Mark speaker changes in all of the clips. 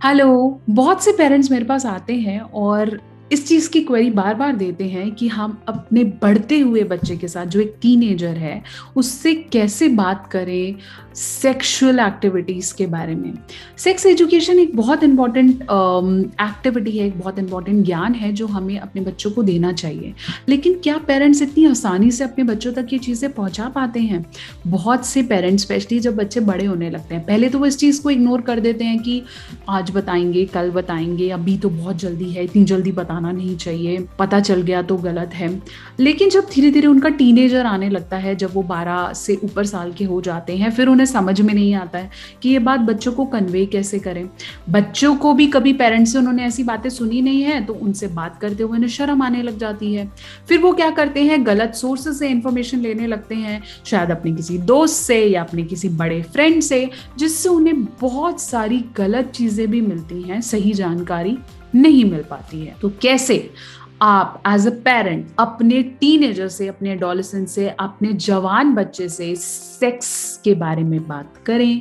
Speaker 1: Hello. बहुत से parents मेरे पास आते हैं और इस चीज़ की क्वेरी बार-बार देते हैं कि हम अपने बढ़ते हुए बच्चे के साथ जो एक टीनेजर है, उससे कैसे बात करें सेक्सुअल एक्टिविटीज़ के बारे में। सेक्स एजुकेशन एक बहुत इम्पोर्टेंट एक्टिविटी है, एक बहुत इम्पोर्टेंट ज्ञान है जो हमें अपने बच्चों को देना चाहिए। लेकिन क्या पेरेंट्स इतनी आसानी से अपने बच्चों तक ये चीज़ें पहुँचा पाते हैं? बहुत से पेरेंट्स स्पेशली जब बच्चे बड़े होने लगते हैं, पहले तो वो इस चीज़ को इग्नोर कर देते हैं कि आज बताएँगे, कल बताएँगे, अभी तो बहुत जल्दी है, इतनी जल्दी बताना नहीं चाहिए, पता चल गया तो गलत है। लेकिन जब धीरे-धीरे उनका टीनेजर आने लगता है, जब वो 12 से ऊपर साल के हो जाते हैं, फिर उन्हें समझ में नहीं आता है कि ये बात बच्चों को कन्वे कैसे करें। बच्चों को भी कभी पेरेंट्स से उन्होंने ऐसी बातें सुनी नहीं है, तो उनसे बात करते हुए उन्हें शर्म आने लग जाती है। फिर वो क्या करते हैं, गलत सोर्सेज़ से इन्फॉर्मेशन लेने लगते हैं, शायद अपने किसी दोस्त से या अपने किसी बड़े फ्रेंड से, जिससे उन्हें बहुत सारी गलत चीज़ें भी मिलती हैं, सही जानकारी नहीं मिल पाती है। तो कैसे आप एज़ अ पेरेंट अपने टीनेजर से, अपने एडोलेसेंट से, अपने जवान बच्चे से सेक्स के बारे में बात करें,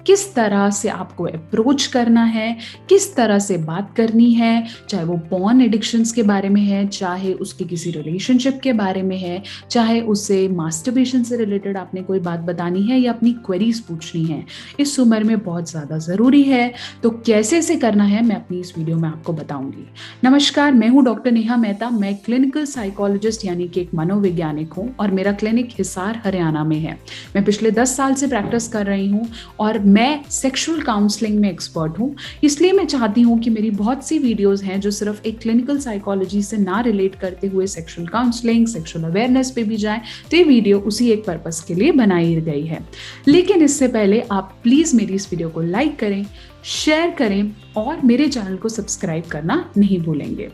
Speaker 1: किस तरह से आपको अप्रोच करना है, किस तरह से बात करनी है, चाहे वो पॉर्न एडिक्शंस के बारे में है, चाहे उसके किसी रिलेशनशिप के बारे में है, चाहे उसे मास्टरबेशन से रिलेटेड आपने कोई बात बतानी है या अपनी क्वेरीज पूछनी है, इस उम्र में बहुत ज़्यादा ज़रूरी है। तो कैसे इसे करना है, मैं अपनी इस वीडियो में आपको बताऊंगी। नमस्कार, मैं हूँ डॉक्टर नेहा मेहता। मैं क्लिनिकल साइकोलॉजिस्ट यानी कि एक मनोवैज्ञानिक हूँ और मेरा क्लिनिक हिसार हरियाणा में है। मैं पिछले 10 साल से प्रैक्टिस कर रही हूँ और मैं सेक्सुअल काउंसलिंग में एक्सपर्ट हूँ। इसलिए मैं चाहती हूँ कि मेरी बहुत सी वीडियोस हैं जो सिर्फ एक क्लिनिकल साइकोलॉजी से ना रिलेट करते हुए सेक्सुअल काउंसलिंग, सेक्सुअल अवेयरनेस पे भी जाएं। तो ये वीडियो उसी एक पर्पस के लिए बनाई गई है। लेकिन इससे पहले आप प्लीज मेरी इस वीडियो को लाइक करें, शेयर करें और मेरे चैनल को सब्सक्राइब करना नहीं भूलेंगे।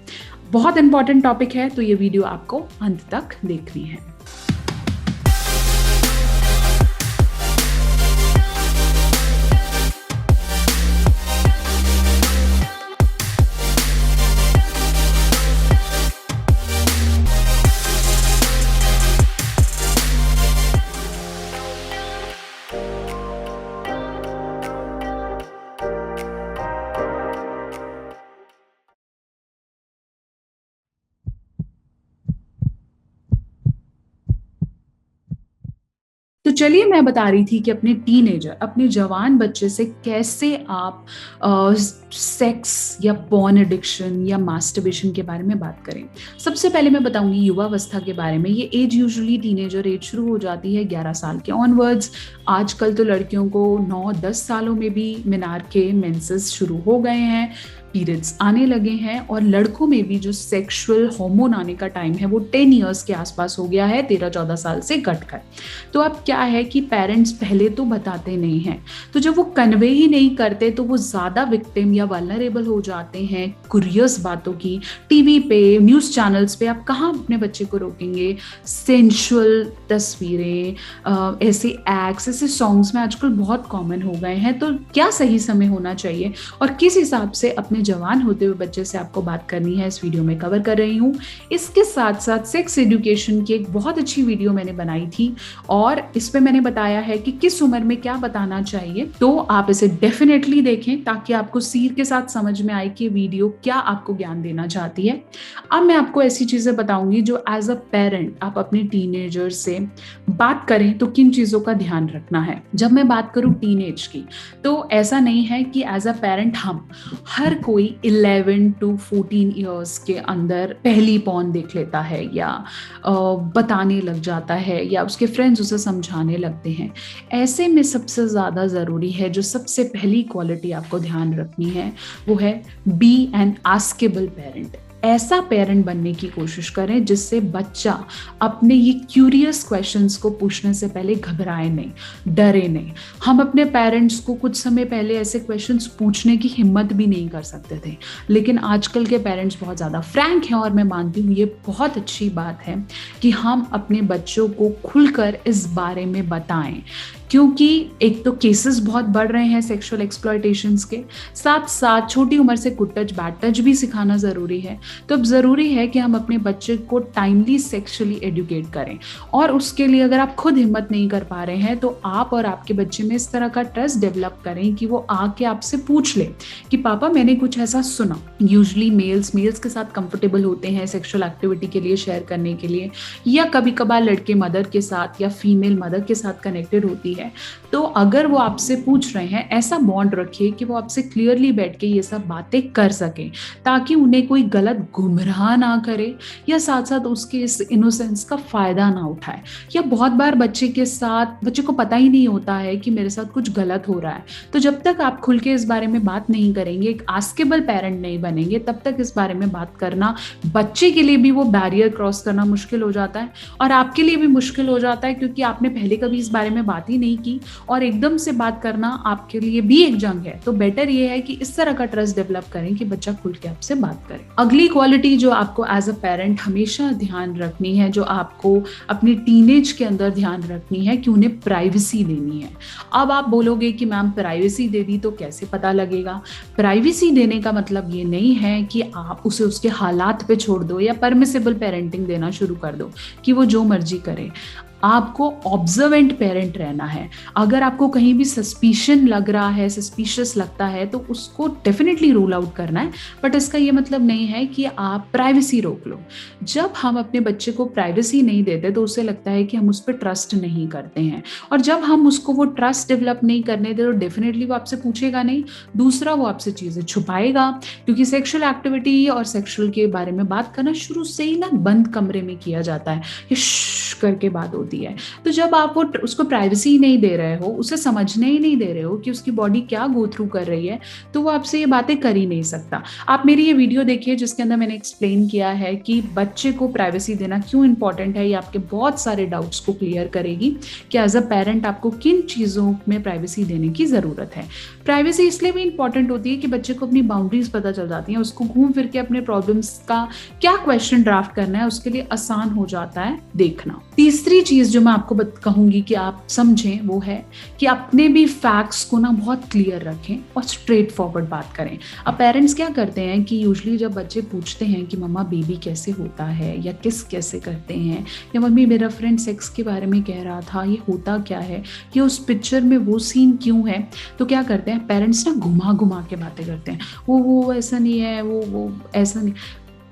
Speaker 1: बहुत इंपॉर्टेंट टॉपिक है, तो ये वीडियो आपको अंत तक देखनी है। तो चलिए, मैं बता रही थी कि अपने टीनेजर, अपने जवान बच्चे से कैसे आप सेक्स या पॉर्न एडिक्शन या मास्टरबेशन के बारे में बात करें। सबसे पहले मैं बताऊंगी युवावस्था के बारे में। ये एज यूजुअली टीनेजर एज शुरू हो जाती है 11 साल के ऑनवर्ड्स। आजकल तो लड़कियों को 9-10 सालों में भी मिनार के मेंसेस शुरू हो गए हैं, पीरियड्स आने लगे हैं और लड़कों में भी जो सेक्सुअल हार्मोन आने का टाइम है वो 10 इयर्स के आसपास हो गया है, 13-14 साल से घटकर। तो अब क्या है कि पेरेंट्स पहले तो बताते नहीं हैं, तो जब वो कन्वे ही नहीं करते तो वो ज़्यादा विक्टिम या वल्नरेबल हो जाते हैं कुरियस बातों की। टीवी पे, न्यूज़ चैनल्स पे आप कहाँ अपने बच्चे को रोकेंगे। सेंशुअल तस्वीरें, ऐसे एक्ट्स, ऐसे सॉन्ग्स में आजकल बहुत कॉमन हो गए हैं। तो क्या सही समय होना चाहिए और किस हिसाब से अपने जवान होते हुए बच्चे से आपको बात करनी है, इस वीडियो में कवर कर रही हूँ। इसके साथ साथ सेक्स एजुकेशन की एक बहुत अच्छी वीडियो मैंने बनाई थी और इस पे मैंने बताया है कि किस उम्र में क्या बताना चाहिए। तो आप इसे डेफिनेटली देखें ताकि आपको सीर के साथ समझ में आए कि वीडियो क्या आपको ज्ञान देना चाहती है। अब मैं आपको ऐसी चीजें बताऊंगी जो एज अ पेरेंट आप अपने टीनेजर से बात करें तो किन चीजों का ध्यान रखना है। जब मैं बात करूं टीनेज की, तो ऐसा नहीं है कि एज अ पेरेंट हम हर कोई 11 to 14 इयर्स के अंदर पहली पॉर्न देख लेता है या बताने लग जाता है या उसके फ्रेंड्स उसे समझाने लगते हैं। ऐसे में सबसे ज़्यादा ज़रूरी है, जो सबसे पहली क्वालिटी आपको ध्यान रखनी है, वो है बी एन आस्केबल पेरेंट। ऐसा पेरेंट बनने की कोशिश करें जिससे बच्चा अपने ये क्यूरियस क्वेश्चंस को पूछने से पहले घबराए नहीं, डरे नहीं। हम अपने पेरेंट्स को कुछ समय पहले ऐसे क्वेश्चंस पूछने की हिम्मत भी नहीं कर सकते थे, लेकिन आजकल के पेरेंट्स बहुत ज़्यादा फ्रैंक हैं और मैं मानती हूँ ये बहुत अच्छी बात है कि हम अपने बच्चों को खुलकर इस बारे में बताएं। क्योंकि एक तो केसेस बहुत बढ़ रहे हैं सेक्सुअल एक्सप्लॉयटेशंस के, साथ साथ छोटी उम्र से गुड टच बैड टच भी सिखाना ज़रूरी है। तो अब ज़रूरी है कि हम अपने बच्चे को टाइमली सेक्सुअली एडुकेट करें, और उसके लिए अगर आप खुद हिम्मत नहीं कर पा रहे हैं तो आप और आपके बच्चे में इस तरह का ट्रस्ट डेवलप करें कि वो आके आपसे पूछ ले कि पापा मैंने कुछ ऐसा सुना। यूजुअली मेल्स के साथ कंफर्टेबल होते हैं सेक्सुअल एक्टिविटी के लिए शेयर करने के लिए, या कभी कभार लड़के मदर के साथ या फीमेल मदर के साथ कनेक्टेड होती है। तो अगर वो आपसे पूछ रहे हैं, ऐसा बॉन्ड रखिए कि वो आपसे क्लियरली बैठ के ये सब बातें कर सकें, ताकि उन्हें कोई गलत गुमराह ना करे या साथ साथ उसके इस इनोसेंस का फायदा ना उठाए। या बहुत बार बच्चे को पता ही नहीं होता है कि मेरे साथ कुछ गलत हो रहा है। तो जब तक आप खुल के इस बारे में बात नहीं करेंगे, एक आस्केबल पेरेंट नहीं बनेंगे, तब तक इस बारे में बात करना बच्चे के लिए भी वो बैरियर क्रॉस करना मुश्किल हो जाता है, और आपके लिए भी मुश्किल हो जाता है, क्योंकि आपने पहले कभी इस बारे में बात ही नहीं की और एकदम से बात करना आपके लिए भी एक जंग है। तो बेटर ये है कि इस तरह का ट्रस्ट डेवलप करें कि बच्चा खुल के आपसे बात करे। अगली क्वालिटी जो आपको एज अ पेरेंट हमेशा ध्यान रखनी है, जो आपको अपने टीनेज के अंदर ध्यान रखनी है, कि उन्हें प्राइवेसी देनी है। अब आप बोलोगे कि मैम प्राइवेसी दे दी तो कैसे पता लगेगा? प्राइवेसी देने का मतलब ये नहीं है कि आप उसे उसके हालात पे छोड़ दो या परमिसिबल पेरेंटिंग देना शुरू कर दो कि वो जो मर्जी करे। आपको ऑब्जर्वेंट पेरेंट रहना है। अगर आपको कहीं भी सस्पिशन लग रहा है, सस्पिशियस लगता है, तो उसको डेफिनेटली रूल आउट करना है, बट इसका ये मतलब नहीं है कि आप प्राइवेसी रोक लो। जब हम अपने बच्चे को प्राइवेसी नहीं देते तो उसे लगता है कि हम उस पर ट्रस्ट नहीं करते हैं, और जब हम उसको वो ट्रस्ट डेवलप नहीं करने देते तो डेफिनेटली वो आपसे पूछेगा नहीं। दूसरा, वो आपसे चीज़ें छुपाएगा, क्योंकि सेक्सुअल एक्टिविटी और सेक्सुअल के बारे में बात करना शुरू से ही ना बंद कमरे में किया जाता है, ये करके बात होती है। तो जब आप वो उसको प्राइवेसी नहीं दे रहे हो, उसे समझने ही नहीं दे रहे हो कि उसकी बॉडी क्या गो थ्रू कर रही है, तो वो आपसे ये बातें कर ही नहीं सकता। आप मेरी ये वीडियो देखिए जिसके अंदर मैंने एक्सप्लेन किया है कि बच्चे को प्राइवेसी देना क्यों इंपॉर्टेंट है। ये आपके बहुत सारे डाउट्स को क्लियर करेगी कि एज अ पेरेंट आपको किन चीज़ों में प्राइवेसी देने की ज़रूरत है। प्राइवेसी इसलिए भी इंपॉर्टेंट होती है कि बच्चे को अपनी बाउंड्रीज पता चल जाती हैं, उसको घूम फिर के अपने प्रॉब्लम्स का क्या क्वेश्चन ड्राफ्ट करना है उसके लिए आसान हो जाता है देखना। तीसरी चीज जो मैं आपको कहूंगी कि आप समझें, वो है कि अपने भी फैक्ट्स को ना बहुत क्लियर रखें और स्ट्रेट फॉरवर्ड बात करें। अब पेरेंट्स क्या करते हैं कि यूजुअली जब बच्चे पूछते हैं कि मम्मा बेबी कैसे होता है या किस कैसे करते हैं, या मम्मी मेरा फ्रेंड सेक्स के बारे में कह रहा था, ये होता क्या है, या उस पिक्चर में वो सीन क्यों है, तो क्या करते हैं पेरेंट्स ना घुमा घुमा के बातें करते हैं, वो ऐसा नहीं है, वो ऐसा नहीं।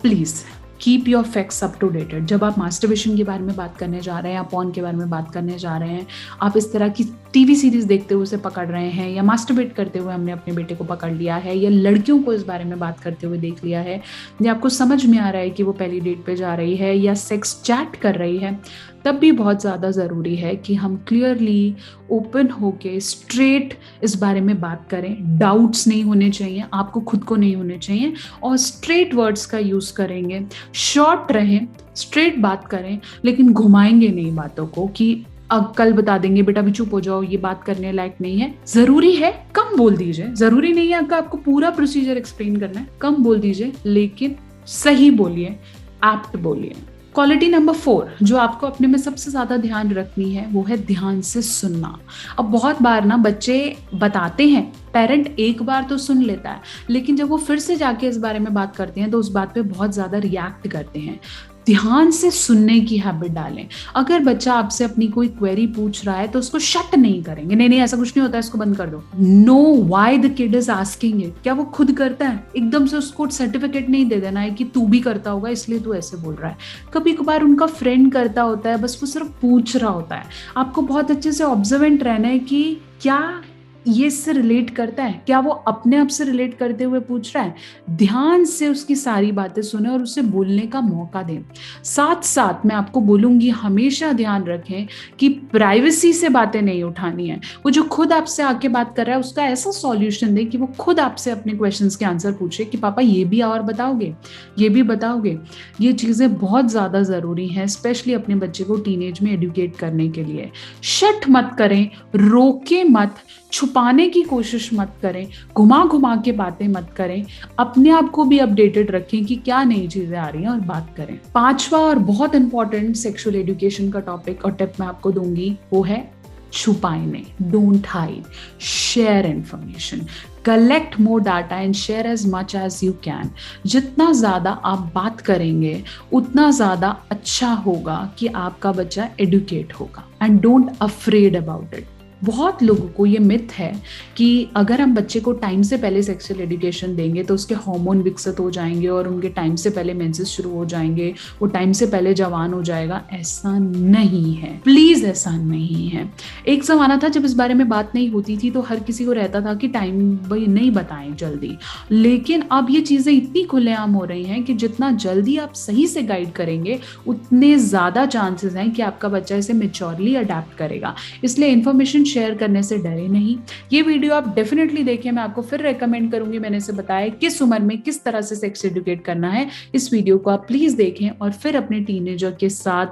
Speaker 1: Please keep your facts up to dated. जब आप मास्टरबेशन के बारे में बात करने जा रहे हैं या पॉर्न के बारे में बात करने जा रहे हैं, आप इस तरह की टीवी सीरीज देखते हुए उसे पकड़ रहे हैं, या मास्टरबेट करते हुए हमने अपने बेटे को पकड़ लिया है, या लड़कियों को इस बारे में बात करते हुए देख लिया है, या आपको समझ में आ रहा है कि वो पहली डेट पे जा रही है या सेक्स चैट कर रही है, तब भी बहुत ज़्यादा ज़रूरी है कि हम क्लियरली ओपन होके स्ट्रेट इस बारे में बात करें। डाउट्स नहीं होने चाहिए, आपको खुद को नहीं होने चाहिए, और स्ट्रेट वर्ड्स का यूज़ करेंगे। शॉर्ट रहें, स्ट्रेट बात करें, लेकिन घुमाएंगे नहीं बातों को कि अब कल बता देंगे बेटा भी चुप हो जाओ, ये बात करने लायक नहीं है। जरूरी है कम बोल दीजिए, जरूरी नहीं है आपको पूरा प्रोसीजर एक्सप्लेन करना है, कम बोल दीजिए लेकिन सही बोलिए, एप्ट बोलिए। क्वालिटी नंबर 4 जो आपको अपने में सबसे ज्यादा ध्यान रखनी है, वो है ध्यान से सुनना। अब बहुत बार ना बच्चे बताते हैं, पेरेंट एक बार तो सुन लेता है, लेकिन जब वो फिर से जाके इस बारे में बात करते हैं तो उस बात पे बहुत ज्यादा रिएक्ट करते हैं। ध्यान से सुनने की हैबिट डालें। अगर बच्चा आपसे अपनी कोई क्वेरी पूछ रहा है तो उसको शट नहीं करेंगे, नहीं ऐसा कुछ नहीं होता, इसको बंद कर दो। Know why the kid is asking it, क्या वो खुद करता है? एकदम से उसको सर्टिफिकेट नहीं दे देना है कि तू भी करता होगा इसलिए तू ऐसे बोल रहा है। कभी कभार उनका फ्रेंड करता होता है, बस वो सिर्फ पूछ रहा होता है। आपको बहुत अच्छे से ऑब्जर्वेंट रहना है कि क्या ये इससे रिलेट करता है, क्या वो अपने आप से रिलेट करते हुए पूछ रहा है। ध्यान से उसकी सारी बातें सुने और उसे बोलने का मौका दें। साथ साथ मैं आपको बोलूंगी, हमेशा ध्यान रखें कि प्राइवेसी से बातें नहीं उठानी है। वो जो खुद आपसे आके बात कर रहा है उसका ऐसा सॉल्यूशन दे कि वो खुद आपसे अपने क्वेश्चंस के आंसर पूछे कि पापा ये भी और बताओगे, ये भी बताओगे। ये चीजें बहुत ज्यादा जरूरी हैं, स्पेशली अपने बच्चे को टीनेज में एडुकेट करने के लिए। शट मत करें, रोके मत, छुपाने की कोशिश मत करें, घुमा घुमा के बातें मत करें। अपने आप को भी अपडेटेड रखें कि क्या नई चीजें आ रही हैं और बात करें। 5वां और बहुत इंपॉर्टेंट सेक्सुअल एजुकेशन का टॉपिक और टिप मैं आपको दूंगी, वो है छुपाए नहीं, don't hide, share information, collect more data and share as much as you can. जितना ज़्यादा आप बात करेंगे उतना ज़्यादा अच्छा होगा कि आपका बच्चा एडुकेट होगा। And don't afraid about it. बहुत लोगों को ये मिथ है कि अगर हम बच्चे को टाइम से पहले सेक्सुअल एजुकेशन देंगे तो उसके हार्मोन विकसित हो जाएंगे और उनके टाइम से पहले मेंसेस शुरू हो जाएंगे, वो टाइम से पहले जवान हो जाएगा। ऐसा नहीं है, प्लीज ऐसा नहीं है। एक जमाना था जब इस बारे में बात नहीं होती थी तो हर किसी को रहता था कि टाइम नहीं बताएं जल्दी, लेकिन अब ये चीजें इतनी खुलेआम हो रही हैं कि जितना जल्दी आप सही से गाइड करेंगे उतने ज्यादा चांसेस हैं कि आपका बच्चा इसे मेच्योरली अडेप्ट करेगा। इसलिए इन्फॉर्मेशन शेयर करने से डरे नहीं। ये वीडियो आप डेफिनेटली देखें, मैं आपको फिर रेकमेंड करूंगी। मैंने इसे बताया किस उम्र में किस तरह से सेक्स एजुकेट करना है। इस वीडियो को आप प्लीज देखें और फिर अपने टीनेजर के साथ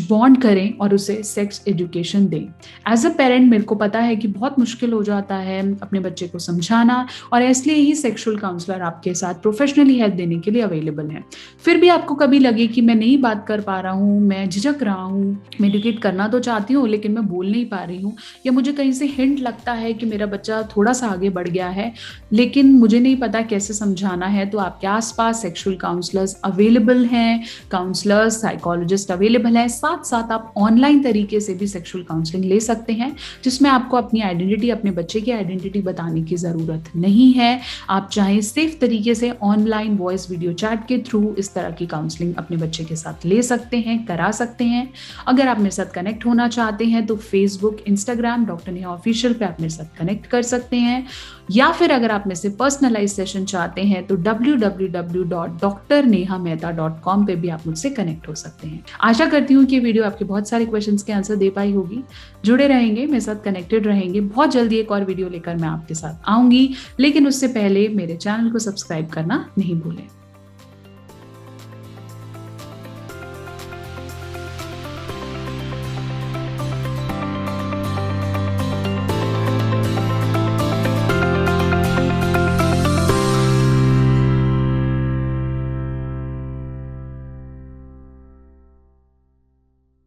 Speaker 1: बॉन्ड करें और उसे सेक्स एजुकेशन दें। एज अ पेरेंट मेरे को पता है कि बहुत मुश्किल हो जाता है अपने बच्चे को समझाना, और इसलिए ही सेक्सुअल काउंसलर आपके साथ प्रोफेशनली हेल्प देने के लिए अवेलेबल है। फिर भी आपको कभी लगे कि मैं नहीं बात कर पा रहा हूँ, मैं झिझक रहा हूँ, मैं एजुकेट करना तो चाहती हूँ लेकिन मैं बोल नहीं पा रही हूँ, या मुझे कहीं से हिंट लगता है कि मेरा बच्चा थोड़ा सा आगे बढ़ गया है लेकिन मुझे नहीं पता कैसे समझाना है, तो आपके आसपास सेक्सुअल काउंसलर्स अवेलेबल हैं, काउंसलर्स साइकोलॉजिस्ट अवेलेबल हैं। साथ साथ आप ऑनलाइन तरीके से भी सेक्सुअल काउंसलिंग ले सकते हैं जिसमें आपको अपनी आइडेंटिटी, अपने बच्चे की आइडेंटिटी बताने की जरूरत नहीं है। आप चाहे सेफ तरीके से ऑनलाइन वॉइस वीडियो चैट के थ्रू इस तरह की काउंसलिंग अपने बच्चे के साथ ले सकते हैं, करा सकते हैं। अगर आप मेरे साथ कनेक्ट होना चाहते हैं तो Facebook, Instagram doctor Neha official पे आप मेरे साथ कनेक्ट कर सकते हैं, या फिर अगर आप मेरे से पर्सनलाइज सेशन चाहते हैं तो www.drnehamehta.com पे भी आप मुझसे कनेक्ट हो सकते हैं। आशा करती हूँ कि वीडियो आपके बहुत सारे क्वेश्चंस के आंसर दे पाई होगी। जुड़े रहेंगे, मेरे साथ कनेक्टेड रहेंगे। बहुत जल्दी एक और वीडियो लेकर मैं आपके साथ आऊंगी, लेकिन उससे पहले मेरे चैनल को सब्सक्राइब करना नहीं भूलें।